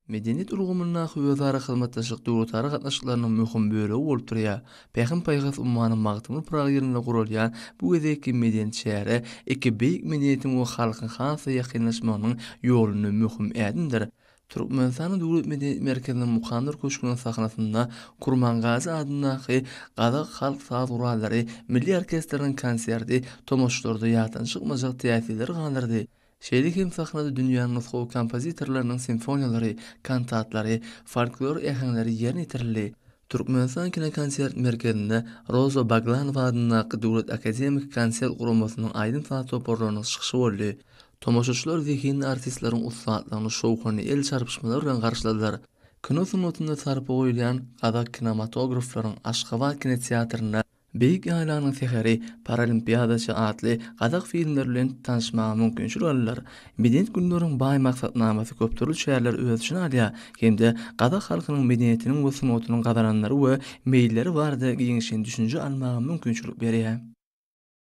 Medeniyet urgumuna özara hyzmatdaşyk döwletlere gatnaşyklarynyň möhüm bölegi bolup durýar. Pähim paýgas ummanyň magtymly proýektlerinde gurulýan bu gezeki medeniyet şäheri iki beýik medeniýetiň we halkyň hansa ýakynlaşmagynyň ýoluny möhüm ädimdir. Türkmenistan döwlet medeniyet merkeziniň Mukandyr köşküniň sahnasynda Kurmangazy adynaky Gazak halk saz gurallary milli orkestriniň konserti tomoşlarda ýadan çykmajak täsirler galdyrdy. Şeýle hem sahnada dünýäniň nusgaw kompozitorlarynyň simfoniýalary, kantatlary, folklor ähenleri ýerine ýetirildi. Türkmenistan Kinokonsert merkezinde Roza Baglanowa adynaky Döwlet Akademik Konsert gurulmasynyň aýdym saz toparlarynyň çykyşy boldy. Tomoşaçylar zehini artistlaryň ustadlygyny şowkany el çarpışmalar bilen garşyladylar. Kino sunatynda sarpa goýulan Gazak kinematograflaryň Aşgabat kinoteatryna beýik ýaýlanyň seheri Paralimpiadaçy adly Gazak filmleri bilen tanışmagy mümkinçilik aldylar. Medeniyet günleriň baý maksatnamasy köp türlü şäherler öz içine alýar. Hemde Gazak halkynyň medeniýetiniň we sunatynyň gazananlary we meýilleri barada giňişen düşünje almagy mümkinçilik berýär.